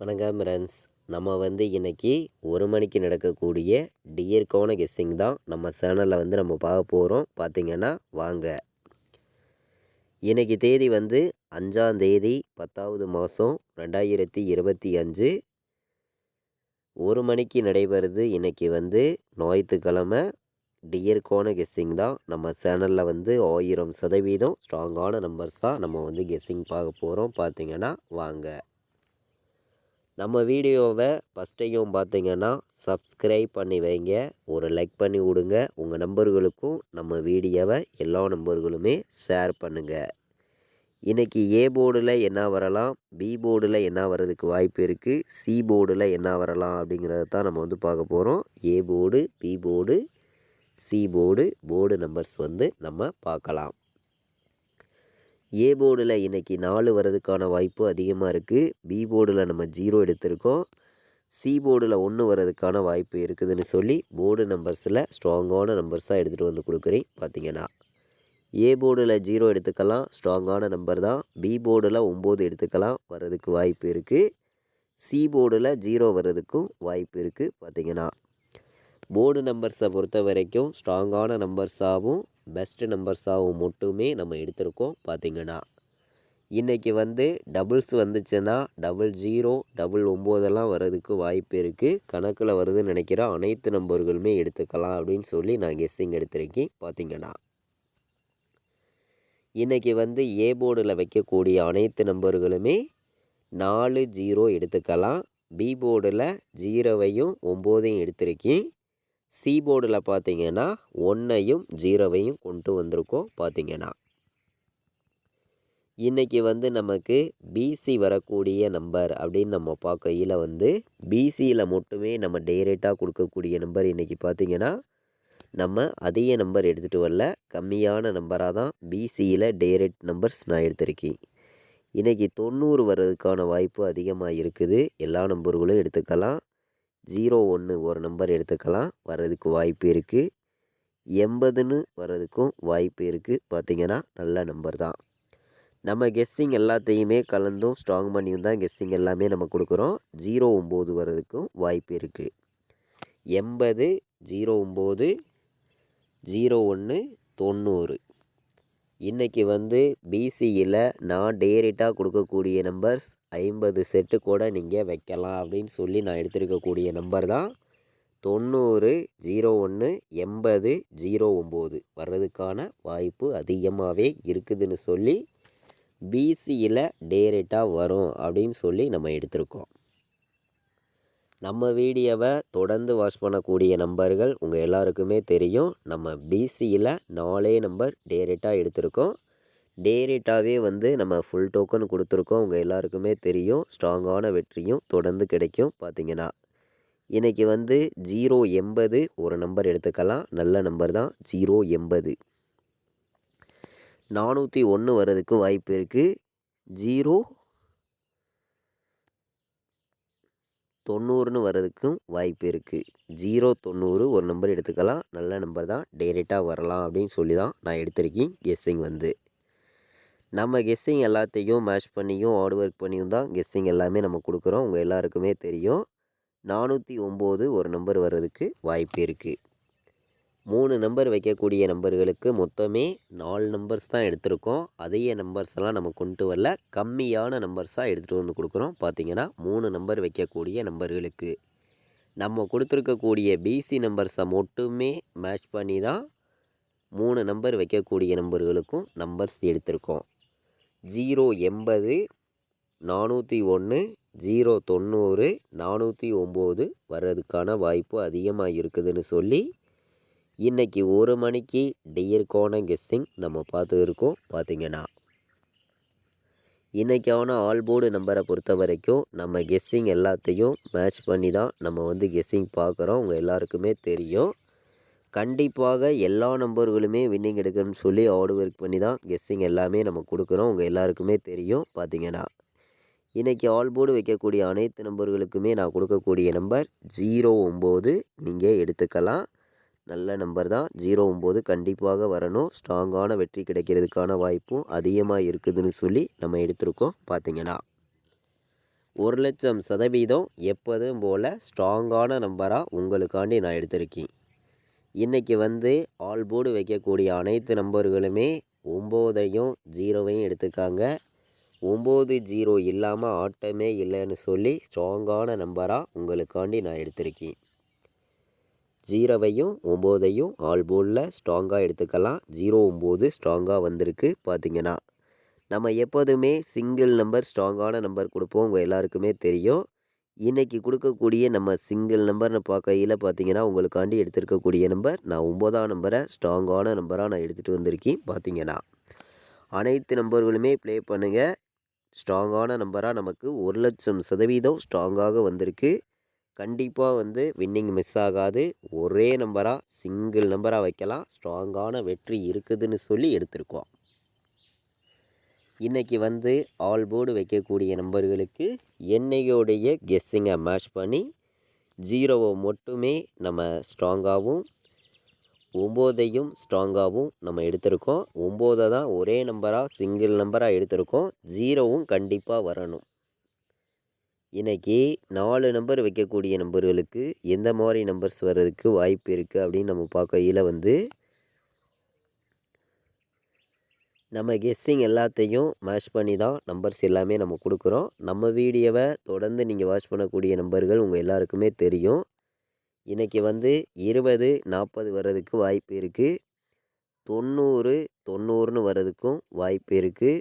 வணக்கம் ஃப்ரெண்ட்ஸ். நம்ம இன்னைக்கு 1 மணிக்கு நடக்கக்கூடிய டியர்க்கான கெஸ்ஸிங் தான் நம்ம சேனலில் நம்ம பார்க்க போகிறோம். பார்த்திங்கன்னா வாங்க. இன்றைக்கி தேதி 5ஆம் தேதி 10வது மாதம் 2025 1 மணிக்கு நடைபெறுது. இன்றைக்கி ஞாயிற்றுக்கிழமை. டியர்க்கான கெஸ்ஸிங் தான் நம்ம சேனலில் 1000% ஸ்ட்ராங்கான நம்பர்ஸ் தான் நம்ம கெஸ்ஸிங் பார்க்க போகிறோம். பார்த்திங்கன்னா வாங்க. நம்ம வீடியோவை ஃபஸ்ட் டைம் பார்த்தீங்கன்னா சப்ஸ்கிரைப் பண்ணி வைங்க, ஒரு லைக் பண்ணி விடுங்க. உங்கள் நம்பர்களுக்கும் நம்ம வீடியோவை எல்லா நம்பர்களுமே ஷேர் பண்ணுங்கள். இன்றைக்கி ஏ போர்டில் என்ன வரலாம், பி போர்டில் என்ன வர்றதுக்கு வாய்ப்பு இருக்குது, சி போர்டில் என்ன வரலாம் அப்படிங்கிறத தான் நம்ம பார்க்க போகிறோம். A board, B board, C board numbers நம்ம பார்க்கலாம். ஏ போர்டில் இன்றைக்கி 4 வர்றதுக்கான வாய்ப்பு அதிகமாக இருக்குது. பி போர்டில் நம்ம 0 எடுத்திருக்கோம். சி போர்டில் 1 வர்றதுக்கான வாய்ப்பு இருக்குதுன்னு சொல்லி போர்டு நம்பர்ஸில் ஸ்ட்ராங்கான நம்பர்ஸாக எடுத்துகிட்டு கொடுக்குறேன். பார்த்திங்கன்னா ஏ போர்டில் 0 எடுத்துக்கலாம், ஸ்ட்ராங்கான நம்பர் தான். பி போர்டில் 9 எடுத்துக்கலாம், வர்றதுக்கு வாய்ப்பு இருக்குது. சி போர்டில் 0 வர்றதுக்கும் வாய்ப்பு இருக்குது. பார்த்திங்கன்னா போர்டு நம்பர்ஸை பொறுத்த வரைக்கும் ஸ்ட்ராங்கான நம்பர்ஸாகவும் பெஸ்ட்டு நம்பர்ஸாகவும் மட்டுமே நம்ம எடுத்திருக்கோம். பார்த்திங்கன்னா இன்றைக்கி டபுள்ஸ் வந்துச்சுன்னா 00, 99 வர்றதுக்கு வாய்ப்பு இருக்குது. கணக்கில் வருதுன்னு நினைக்கிற அனைத்து நம்பர்களுமே எடுத்துக்கலாம் அப்படின்னு சொல்லி நான் கெஸ்ஸிங் எடுத்திருக்கேன். பார்த்திங்கன்னா இன்றைக்கி ஏ போர்டில் வைக்கக்கூடிய அனைத்து நம்பர்களுமே 4, 0 எடுத்துக்கலாம். பி போர்டில் 0வையும் 9ஐயும் எடுத்திருக்கேன். சி போர்டில் பார்த்திங்கன்னா 1ஐயும் 0வையும் கொண்டு வந்திருக்கோம். பார்த்திங்கன்னா இன்றைக்கி நமக்கு பிசி வரக்கூடிய நம்பர் அப்படின்னு நம்ம பார்க்கையில் பிசியில் மட்டுமே நம்ம டைரெக்டாக கொடுக்கக்கூடிய நம்பர் இன்றைக்கி பார்த்திங்கன்னா நம்ம அதிக நம்பர் எடுத்துகிட்டு வரல, கம்மியான நம்பராக தான் பிசியில் டைரெக்ட் நம்பர்ஸ் நான் எடுத்திருக்கேன். இன்றைக்கி 90 வர்றதுக்கான வாய்ப்பு அதிகமாக இருக்குது. எல்லா நம்பர்களும் எடுத்துக்கலாம். 01 ஒரு நம்பர் எடுத்துக்கலாம், வர்றதுக்கு வாய்ப்பு இருக்குது. 80ன்னு வர்றதுக்கும் வாய்ப்பு இருக்குது. பார்த்திங்கன்னா நல்ல நம்பர் தான். நம்ம கெஸ்ஸிங் எல்லாத்தையுமே கலந்தும் ஸ்ட்ராங் பண்ணியும் தான் கெஸ்ஸிங் எல்லாமே நம்ம கொடுக்குறோம். 09 வர்றதுக்கும் வாய்ப்பு இருக்குது. 80, 09, 01, 90. இன்றைக்கி பிசியில் நான் டைரெக்டாக கொடுக்கக்கூடிய நம்பர்ஸ் 50 செட்டு கூட நீங்கள் வைக்கலாம் அப்படின்னு சொல்லி நான் எடுத்திருக்கக்கூடிய நம்பர் தான் 90, 01, 80, 09 வர்றதுக்கான வாய்ப்பு அதிகமாகவே இருக்குதுன்னு சொல்லி பிசியில் டைரெக்டாக வரும் அப்படின்னு சொல்லி நம்ம எடுத்திருக்கோம். நம்ம வீடியோவை தொடர்ந்து வாட்ச் பண்ணக்கூடிய நம்பர்கள் உங்கள் எல்லாருக்குமே தெரியும். நம்ம பிசியில் 4 நம்பர் டைரெக்டாக எடுத்திருக்கோம். டைரெக்டாகவே நம்ம ஃபுல் டோக்கன் கொடுத்துருக்கோம். உங்கள் எல்லாருக்குமே தெரியும். ஸ்ட்ராங்கான வெற்றியும் தொடர்ந்து கிடைக்கும். பார்த்திங்கன்னா இன்றைக்கி 080 ஒரு நம்பர் எடுத்துக்கலாம், நல்ல நம்பர் தான். 080 401 வர்றதுக்கு வாய்ப்பு இருக்குது. 090ன்னு வர்றதுக்கும் வாய்ப்பு இருக்குது. 090 ஒரு நம்பர் எடுத்துக்கலாம், நல்ல நம்பர் தான். டைரெக்டாக வரலாம் அப்படின்னு சொல்லி தான் நான் எடுத்திருக்கேன். கெஸ்ஸிங் நம்ம கெஸ்ஸிங் எல்லாத்தையும் மேட்ச் பண்ணியும் ஹார்ட் ஒர்க் பண்ணியும் தான் கெஸ்ஸிங் எல்லாமே நம்ம கொடுக்குறோம். உங்கள் எல்லாருக்குமே தெரியும். 409 ஒரு நம்பர் வர்றதுக்கு வாய்ப்பு இருக்குது. 3 நம்பர் வைக்கக்கூடிய நம்பர்களுக்கு மொத்தமே 4 நம்பர்ஸ் தான் எடுத்திருக்கோம். அதிக நம்பர்ஸ் எல்லாம் நம்ம கொண்டு வரல, கம்மியான நம்பர்ஸாக எடுத்துகிட்டு கொடுக்குறோம். பார்த்திங்கன்னா 3 நம்பர் வைக்கக்கூடிய நம்பர்களுக்கு நம்ம கொடுத்துருக்கக்கூடிய பிசி நம்பர்ஸை மட்டுமே மேட்ச் பண்ணி தான் 3 நம்பர் வைக்கக்கூடிய நம்பர்களுக்கும் நம்பர்ஸ் எடுத்திருக்கோம். 080, 401, 090, 409 வர்றதுக்கான வாய்ப்பு அதிகமாக இருக்குதுன்னு சொல்லி இன்றைக்கி 1 மணிக்கு டியர்க்கான கெஸ்ஸிங் நம்ம பார்த்துருக்கோம். பார்த்திங்கன்னா இன்றைக்கான ஆல் போர்டு நம்பரை பொறுத்த வரைக்கும் நம்ம கெஸ்ஸிங் எல்லாத்தையும் மேட்ச் பண்ணி தான் நம்ம கெஸ்ஸிங் பார்க்குறோம். உங்கள் எல்லாருக்குமே தெரியும். கண்டிப்பாக எல்லா நம்பர்களுமே வின்னிங் எடுக்கணும்னு சொல்லி ஹார்ட் ஒர்க் பண்ணி தான் கெஸ்ஸிங் எல்லாமே நம்ம கொடுக்குறோம். உங்கள் எல்லாருக்குமே தெரியும். பார்த்திங்கன்னா இன்றைக்கி ஆல் போர்டு வைக்கக்கூடிய அனைத்து நம்பர்களுக்குமே நான் கொடுக்கக்கூடிய நம்பர் 09 நீங்கள் எடுத்துக்கலாம், நல்ல நம்பர் தான். 09 கண்டிப்பாக வரணும். ஸ்ட்ராங்கான வெற்றி கிடைக்கிறதுக்கான வாய்ப்பும் அதிகமாக இருக்குதுன்னு சொல்லி நம்ம எடுத்திருக்கோம். பார்த்திங்கன்னா 1,00,000% எப்போதும் போல் ஸ்ட்ராங்கான நம்பராக உங்களுக்காண்டி நான் எடுத்திருக்கேன். இன்றைக்கி வந்து ஆல் போர்டு வைக்கக்கூடிய அனைத்து நம்பர்களுமே 9ஐயும் 0வையும் எடுத்துக்காங்க. 9 0 இல்லாமல் ஆட்டமே இல்லைன்னு சொல்லி ஸ்ட்ராங்கான நம்பராக உங்களுக்காண்டி நான் எடுத்திருக்கேன். 0வையும் 9ஐயும் ஆல் போர்டில் ஸ்ட்ராங்காக எடுத்துக்கலாம். 0 9 ஸ்ட்ராங்காக வந்திருக்கு. பார்த்திங்கன்னா நம்ம எப்போதுமே சிங்கிள் நம்பர் ஸ்ட்ராங்கான நம்பர் கொடுப்போம். உங்கள் எல்லாருக்குமே தெரியும். இன்றைக்கி கொடுக்கக்கூடிய நம்ம சிங்கிள் நம்பர்னு பார்க்கையில் பார்த்திங்கன்னா உங்களுக்காண்டி எடுத்திருக்கக்கூடிய நம்பர் நான் 9ஆம் நம்பரை ஸ்ட்ராங்கான நம்பராக நான் எடுத்துகிட்டு வந்திருக்கேன். பார்த்திங்கன்னா அனைத்து நம்பர்களுமே ப்ளே பண்ணுங்கள். ஸ்ட்ராங்கான நம்பராக நமக்கு 1,00,000% ஸ்ட்ராங்காக வந்திருக்கு. கண்டிப்பாக வந்து வின்னிங் மிஸ் ஆகாது. ஒரே நம்பராக சிங்கிள் நம்பராக வைக்கலாம். ஸ்ட்ராங்கான வெற்றி இருக்குதுன்னு சொல்லி எடுத்திருக்கோம். இன்றைக்கி வந்து ஆல் போர்டு வைக்கக்கூடிய நம்பர்களுக்கு என்னையோடைய கெஸ்ஸிங்கை மேட்ச் பண்ணி 0வை மட்டுமே நம்ம ஸ்ட்ராங்காகவும் 9ஐயும் ஸ்ட்ராங்காகவும் நம்ம எடுத்திருக்கோம். 9 தான் ஒரே நம்பராக சிங்கிள் நம்பராக எடுத்திருக்கோம். 0வும் கண்டிப்பாக வரணும். இன்றைக்கி 4 நம்பர் வைக்கக்கூடிய நம்பர்களுக்கு எந்த மாதிரி நம்பர்ஸ் வர்றதுக்கு வாய்ப்பு இருக்குது அப்படின்னு நம்ம பார்க்கையில் வந்து நம்ம கெஸ்ஸிங் எல்லாத்தையும் மேட்ச் பண்ணி தான் நம்பர்ஸ் எல்லாமே நம்ம கொடுக்குறோம். நம்ம வீடியோவை தொடர்ந்து நீங்கள் வாட்ச் பண்ணக்கூடிய நம்பர்கள் உங்கள் எல்லாருக்குமே தெரியும். இன்றைக்கி வந்து 20 40 வர்றதுக்கு வாய்ப்பு இருக்குது. 90 90ன்னு வர்றதுக்கும் வாய்ப்பு இருக்குது.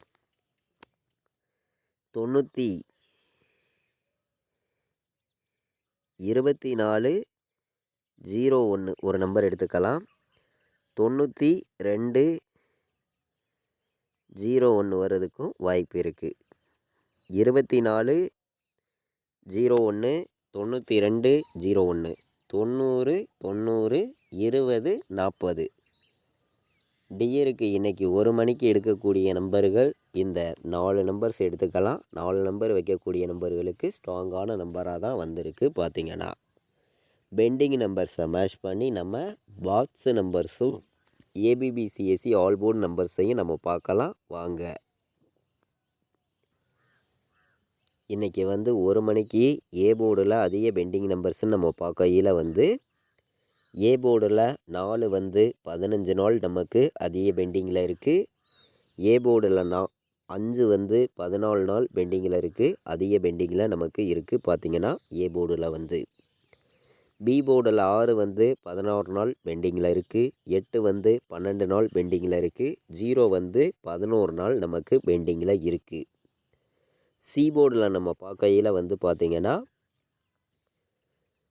24 01 ஒரு நம்பர் எடுத்துக்கலாம். 92 01 வர்றதுக்கும் வாய்ப்பு இருக்குது. 24 01 92 01 90 90 20 40 டியருக்கு இன்றைக்கி 1 மணிக்கு எடுக்கக்கூடிய நம்பர்கள் இந்த 4 நம்பர்ஸ் எடுத்துக்கலாம். 4 நம்பர் வைக்கக்கூடிய நம்பர்களுக்கு ஸ்ட்ராங்கான நம்பராக தான் வந்திருக்கு. பார்த்திங்கன்னா பெண்டிங் நம்பர்ஸை மேட்ச் பண்ணி நம்ம பாக்ஸு நம்பர்ஸும் ஏபிபிசிஎஸ்சி ஆல் போர்டு நம்பர்ஸையும் நம்ம பார்க்கலாம் வாங்க. இன்றைக்கி வந்து 1 மணிக்கு ஏ போர்டில் அதிக பெண்டிங் நம்பர்ஸ்ன்னு நம்ம பார்க்கையில் வந்து ஏ போர்டில் 4 வந்து 15 நாள் நமக்கு அதிக பெண்டிங்கில் இருக்குது. ஏ போர்டில் 5 வந்து 14 நாள் பெண்டிங்கில் இருக்குது. அதிக பெண்டிங்கில் நமக்கு இருக்குது. பார்த்திங்கன்னா ஏ போர்டில் வந்து பி போர்டில் 6 வந்து 16 நாள் பெண்டிங்கில் இருக்குது. 8 வந்து 12 நாள் பெண்டிங்கில் இருக்குது. 0 வந்து 11 நாள் நமக்கு பெண்டிங்கில் இருக்குது. சி போர்டில் நம்ம பார்க்கையில் வந்து பார்த்திங்கன்னா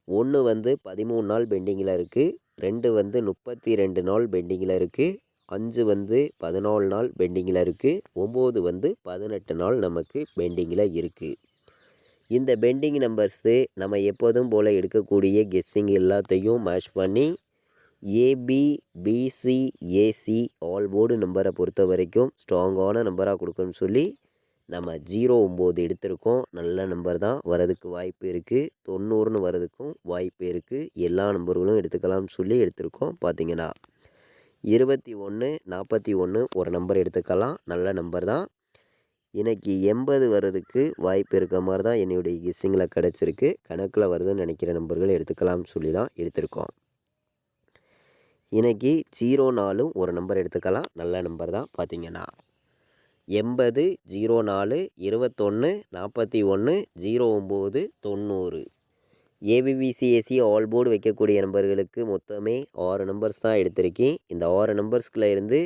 1 வந்து 13 நாள் பெண்டிங்கில் இருக்குது. 2 வந்து 32 நாள் பெண்டிங்கில் இருக்குது. 5 வந்து 14 நாள் பெண்டிங்கில் இருக்குது. 9 வந்து 18 நாள் நமக்கு பெண்டிங்கில் இருக்குது. இந்த பெண்டிங் நம்பர்ஸு நம்ம எப்போதும் போல் எடுக்கக்கூடிய கெஸ்ஸிங் எல்லாத்தையும் மேட்ச் பண்ணி AB BC AC all board நம்பரை பொறுத்த வரைக்கும் ஸ்ட்ராங்கான நம்பராக கொடுக்கணும்னு சொல்லி நம்ம 09 எடுத்திருக்கோம். நல்ல நம்பர் தான், வரதுக்கு வாய்ப்பு இருக்குது. 90ன்னு வரதுக்கும் வாய்ப்பு இருக்குது. எல்லா நம்பர்களும் எடுத்துக்கலாம்னு சொல்லி எடுத்திருக்கோம். பார்த்திங்கன்னா 21 41 ஒரு நம்பர் எடுத்துக்கலாம். நல்ல நம்பர் தான். இன்றைக்கி 80 வர்றதுக்கு வாய்ப்பு இருக்க மாதிரி தான் என்னுடைய கெஸ்ஸிங்கில் கிடச்சிருக்கு. கணக்கில் வருதுன்னு நினைக்கிற நம்பர்கள் எடுத்துக்கலாம்னு சொல்லி தான் எடுத்திருக்கோம். இன்றைக்கி 04 ஒரு நம்பர் எடுத்துக்கலாம். நல்ல நம்பர் தான். பார்த்திங்கன்னா 80 04 21 41 09 90 ஏபிபிசிஎஸ்சி ஆல் போர்டு வைக்கக்கூடிய நம்பர்களுக்கு மொத்தமே 6 நம்பர்ஸ் தான் எடுத்திருக்கேன். இந்த 6 நம்பர்ஸ்கில் இருந்து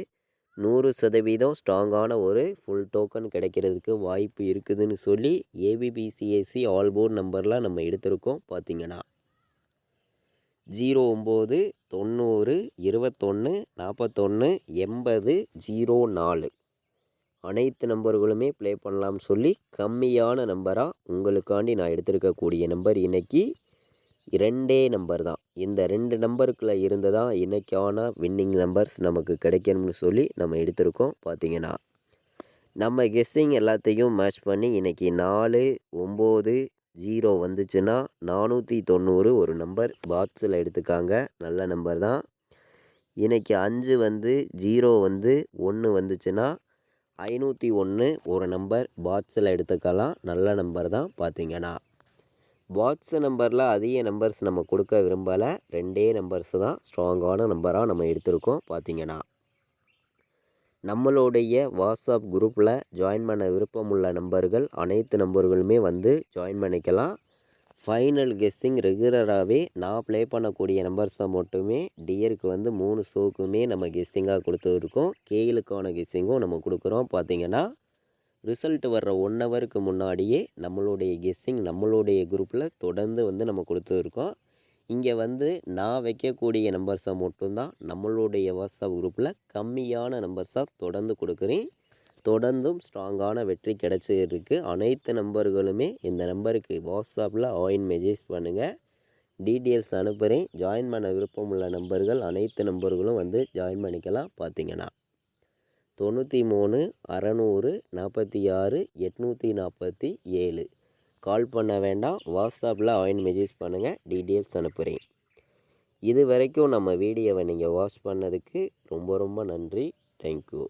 100% ஸ்ட்ராங்கான ஒரு ஃபுல் டோக்கன் கிடைக்கிறதுக்கு வாய்ப்பு இருக்குதுன்னு சொல்லி ஏபிபிசிஎஸ்சி ஆல் போர்டு நம்பரில் நம்ம எடுத்திருக்கோம். பார்த்திங்கன்னா 09 90 21 41 80 04 அனைத்து நம்பர்களுமே ப்ளே பண்ணலாம்னு சொல்லி கம்மியான நம்பராக உங்களுக்காண்டி நான் எடுத்திருக்கக்கூடிய நம்பர் இன்றைக்கி 2 நம்பர் தான். இந்த 2 நம்பருக்குள்ளே இருந்து தான் இன்றைக்கான வின்னிங் நம்பர்ஸ் நமக்கு கிடைக்கணும்னு சொல்லி நம்ம எடுத்திருக்கோம். பார்த்திங்கன்னா நம்ம கெஸ்ஸிங் எல்லாத்தையும் மேட்ச் பண்ணி இன்றைக்கி 4 9 0 வந்துச்சுன்னா 490 ஒரு நம்பர் பாக்ஸில் எடுத்துக்காங்க. நல்ல நம்பர் தான். இன்றைக்கி 5 வந்து 0 வந்து 1 வந்துச்சுன்னா 501 ஒரு நம்பர் பாட்ஸில் எடுத்துக்கலாம். நல்ல நம்பர் தான் பார்த்தீங்கன்னா. பாட்ஸ் நம்பரில் அதிக நம்பர்ஸ் நம்ம கொடுக்க விரும்பலை. 2 நம்பர்ஸ் தான் ஸ்ட்ராங்கான நம்பராக நம்ம எடுத்திருக்கோம் பார்த்தீங்கன்னா. நம்மளுடைய வாட்ஸ்அப் குரூப்பில் ஜாயின் பண்ண விருப்பமுள்ள நம்பர்கள் அனைத்து நம்பர்களுமே வந்து ஜாயின் பண்ணிக்கலாம். ஃபைனல் கெஸ்ஸிங் ரெகுலராகவே நான் ப்ளே பண்ணக்கூடிய நம்பர்ஸை மட்டுமே டியருக்கு வந்து 3 ஷோக்குமே நம்ம கெஸ்ஸிங்காக கொடுத்துருக்கோம். கேலுக்கான கெஸ்ஸிங்கும் நம்ம கொடுக்குறோம் பார்த்தீங்கன்னா. ரிசல்ட் வர்ற 1 ஹவருக்கு முன்னாடியே நம்மளுடைய கெஸ்ஸிங் நம்மளுடைய குரூப்பில் தொடர்ந்து வந்து நம்ம கொடுத்துருக்கோம். இங்கே வந்து நான் வைக்கக்கூடிய நம்பர்ஸை மட்டும்தான் நம்மளுடைய வாட்ஸ்அப் குரூப்பில் கம்மியான நம்பர்ஸாக தொடர்ந்து கொடுக்குறேன். தொடர்ந்தும் ஸ்ட்ராங்கான வெற்றி கிடச்சிருக்கு. அனைத்து நம்பர்களுமே இந்த நம்பருக்கு வாட்ஸ்அப்பில் ஆயின் மெசேஜ் பண்ணுங்கள். டீட்டெயில்ஸ் அனுப்புகிறேன். ஜாயின் பண்ண விருப்பம் உள்ள நம்பர்கள் அனைத்து நம்பர்களும் வந்து ஜாயின் பண்ணிக்கலாம் பார்த்தீங்கன்னா. 93 600 46 847 கால் பண்ண வேண்டாம். வாட்ஸ்அப்பில் ஆயின் மெசேஜ் பண்ணுங்கள். டீட்டெயில்ஸ் அனுப்புகிறேன். இது வரைக்கும் நம்ம வீடியோவை நீங்கள் வாட்ச் பண்ணதுக்கு ரொம்ப ரொம்ப நன்றி. தேங்க்யூ.